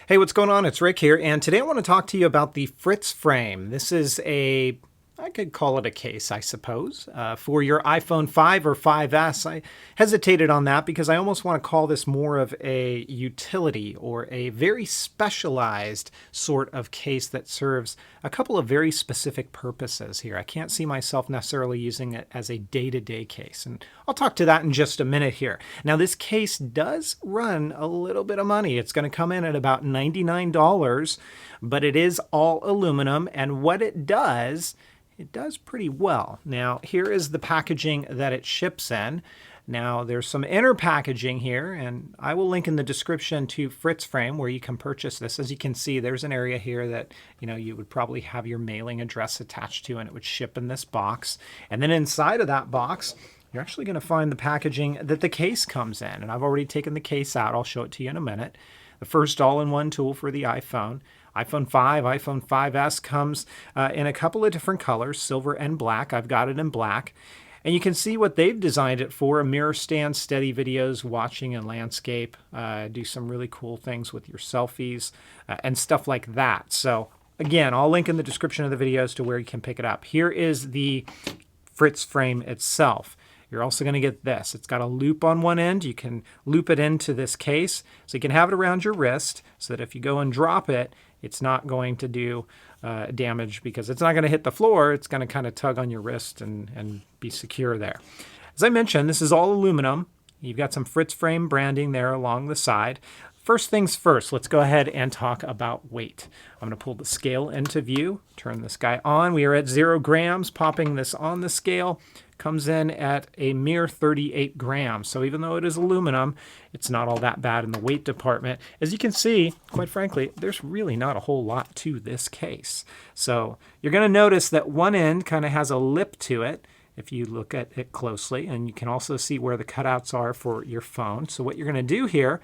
Hey, what's going on? It's Rick here, and today I want to talk to you about the Fritz frame. This is I could call it a case, I suppose, for your iPhone 5 or 5S. I hesitated on that because I almost want to call this more of a utility or a very specialized sort of case that serves a couple of very specific purposes here. I can't see myself necessarily using it as a day-to-day case, and I'll talk to that in just a minute here. Now, this case does run a little bit of money. It's going to come in at about $99, but it is all aluminum, and what it does pretty well. Now, here is the packaging that it ships in. Now, there's some inner packaging here, and I will link in the description to Fritz Frame where you can purchase this. As you can see, there's an area here that you would probably have your mailing address attached to, and it would ship in this box. And then inside of that box, you're actually going to find the packaging that the case comes in. And I've already taken the case out. I'll show it to you in a minute. The first all-in-one tool for the iPhone. iPhone 5, iPhone 5S comes in a couple of different colors, silver and black. I've got it in black. And you can see what they've designed it for: a mirror stand, steady videos, watching in landscape, do some really cool things with your selfies and stuff like that. So again, I'll link in the description of the videos to where you can pick it up. Here is the Fritz frame itself. You're also going to get this. It's got a loop on one end. You can loop it into this case, so you can have it around your wrist so that if you go and drop it, it's not going to do damage because it's not going to hit the floor. It's going to kind of tug on your wrist and be secure there. As I mentioned, this is all aluminum. You've got some Fritz frame branding there along the side. First things first, let's go ahead and talk about weight. I'm going to pull the scale into view, turn this guy on. We are at 0 grams. Popping this on the scale comes in at a mere 38 grams. So even though it is aluminum, it's not all that bad in the weight department. As you can see, quite frankly, there's really not a whole lot to this case. So you're going to notice that one end kind of has a lip to it if you look at it closely, and you can also see where the cutouts are for your phone. So what you're going to do here,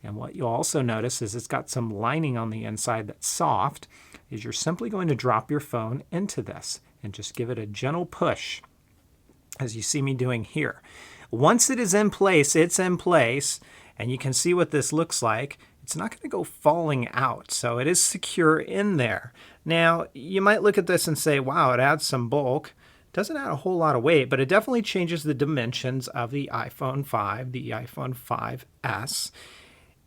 and what you'll also notice is it's got some lining on the inside that's soft, is you're simply going to drop your phone into this and just give it a gentle push, as you see me doing here. Once it is in place, it's in place, and you can see what this looks like. It's not going to go falling out, so it is secure in there. Now, you might look at this and say, wow, it adds some bulk. Doesn't add a whole lot of weight, but it definitely changes the dimensions of the iPhone 5, the iPhone 5S.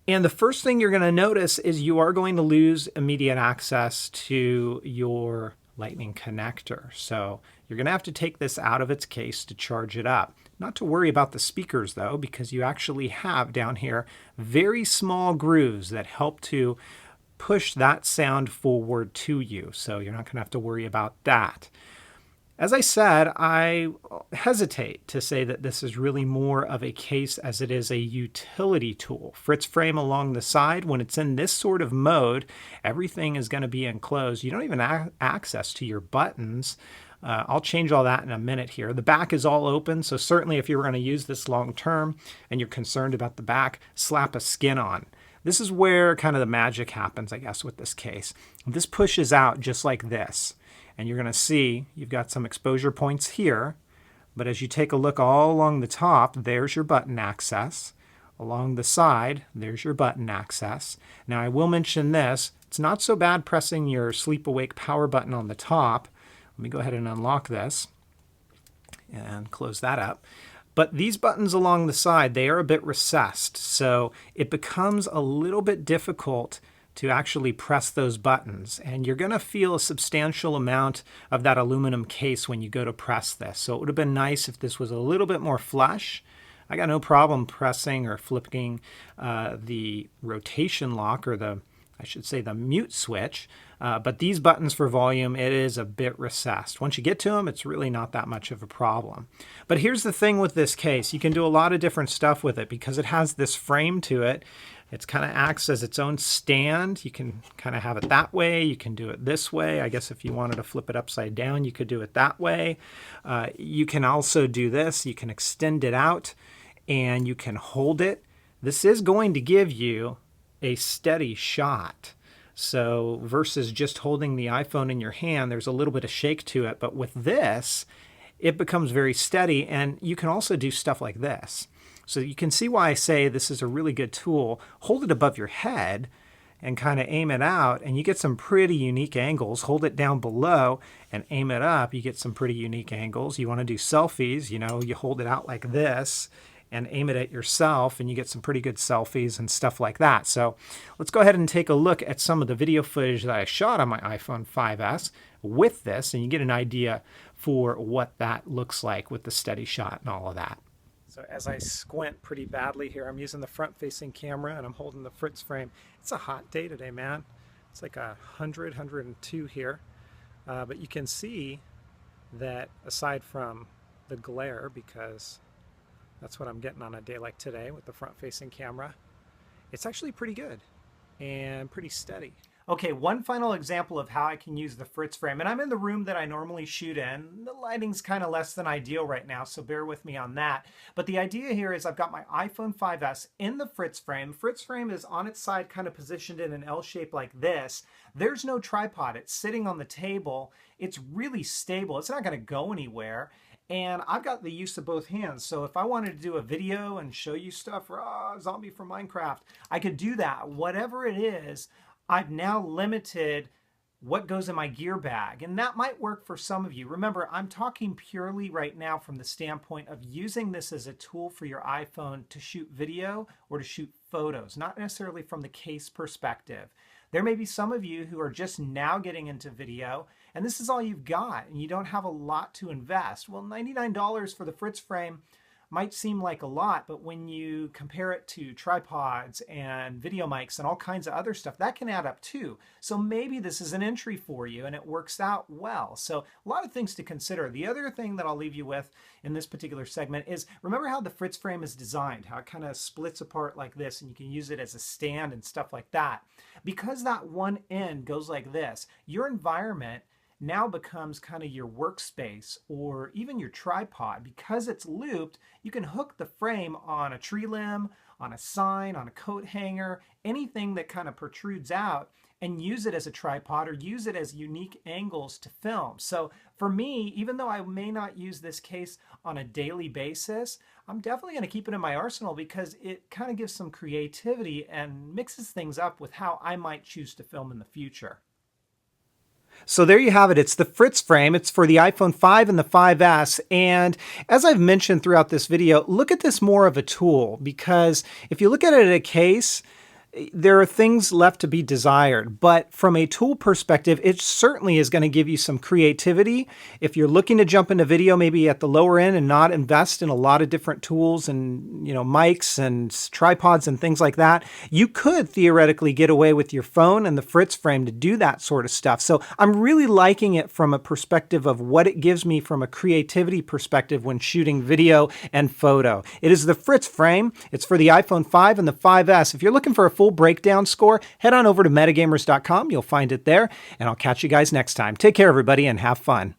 And the first thing you're going to notice is you are going to lose immediate access to your Lightning connector. So you're going to have to take this out of its case to charge it up. Not to worry about the speakers though, because you actually have down here very small grooves that help to push that sound forward to you. So you're not going to have to worry about that. As I said, I hesitate to say that this is really more of a case as it is a utility tool. Fritz frame along the side, when it's in this sort of mode, everything is going to be enclosed. You don't even have access to your buttons. I'll change all that in a minute here. The back is all open, so certainly if you were going to use this long term and you're concerned about the back, slap a skin on. This is where kind of the magic happens, I guess, with this case. This pushes out just like this. And you're going to see you've got some exposure points here, but as you take a look all along the top, there's your button access. Along the side, there's your button access. Now I will mention this, it's not so bad pressing your sleep awake power button on the top. Let me go ahead and unlock this and close that up. But these buttons along the side, they are a bit recessed, so it becomes a little bit difficult to actually press those buttons, and you're going to feel a substantial amount of that aluminum case when you go to press this. So it would have been nice if this was a little bit more flush. I got no problem pressing or flipping the rotation lock, or I should say the mute switch, but these buttons for volume, it is a bit recessed. Once you get to them, it's really not that much of a problem. But here's the thing with this case. You can do a lot of different stuff with it because it has this frame to it. It kind of acts as its own stand. You can kind of have it that way. You can do it this way. I guess if you wanted to flip it upside down, you could do it that way. You can also do this. You can extend it out and you can hold it. This is going to give you a steady shot. So versus just holding the iPhone in your hand, there's a little bit of shake to it. But with this, it becomes very steady, and you can also do stuff like this. So you can see why I say this is a really good tool. Hold it above your head, and kind of aim it out, and you get some pretty unique angles. Hold it down below and aim it up, you get some pretty unique angles. You want to do selfies, you know, you hold it out like this and aim it at yourself, and you get some pretty good selfies and stuff like that. So let's go ahead and take a look at some of the video footage that I shot on my iPhone 5S with this, and you get an idea for what that looks like with the steady shot and all of that. So as I squint pretty badly here, I'm using the front-facing camera and I'm holding the Fritz frame. It's a hot day today, man. It's like 102 here. But you can see that aside from the glare, because that's what I'm getting on a day like today with the front-facing camera, it's actually pretty good and pretty steady. Okay, one final example of how I can use the Fritz frame, and I'm in the room that I normally shoot in. The lighting's kind of less than ideal right now, so bear with me on that. But the idea here is I've got my iPhone 5S in the Fritz frame. Fritz frame is on its side, kind of positioned in an L shape like this. There's no tripod. It's sitting on the table. It's really stable. It's not going to go anywhere. And I've got the use of both hands. So if I wanted to do a video and show you stuff, zombie from Minecraft, I could do that. Whatever it is, I've now limited what goes in my gear bag, and that might work for some of you. Remember, I'm talking purely right now from the standpoint of using this as a tool for your iPhone to shoot video or to shoot photos, not necessarily from the case perspective. There may be some of you who are just now getting into video, and this is all you've got, and you don't have a lot to invest. Well, $99 for the Fritz frame might seem like a lot, but when you compare it to tripods and video mics and all kinds of other stuff, that can add up too. So maybe this is an entry for you and it works out well. So a lot of things to consider. The other thing that I'll leave you with in this particular segment is, remember how the Fritz frame is designed, how it kind of splits apart like this and you can use it as a stand and stuff like that. Because that one end goes like this, your environment now becomes kind of your workspace or even your tripod. Because it's looped, you can hook the frame on a tree limb, on a sign, on a coat hanger, anything that kind of protrudes out, and use it as a tripod or use it as unique angles to film. So for me, even though I may not use this case on a daily basis, I'm definitely going to keep it in my arsenal because it kind of gives some creativity and mixes things up with how I might choose to film in the future. So there you have it. It's the Fritz frame. It's for the iPhone 5 and the 5S. And as I've mentioned throughout this video, look at this more of a tool, because if you look at it as a case, there are things left to be desired, but from a tool perspective, it certainly is going to give you some creativity. If you're looking to jump into video, maybe at the lower end and not invest in a lot of different tools and, mics and tripods and things like that, you could theoretically get away with your phone and the Fritz frame to do that sort of stuff. So I'm really liking it from a perspective of what it gives me from a creativity perspective when shooting video and photo. It is the Fritz frame. It's for the iPhone 5 and the 5S. If you're looking for a full breakdown score, head on over to metagamers.com. You'll find it there, and I'll catch you guys next time. Take care, everybody, and have fun.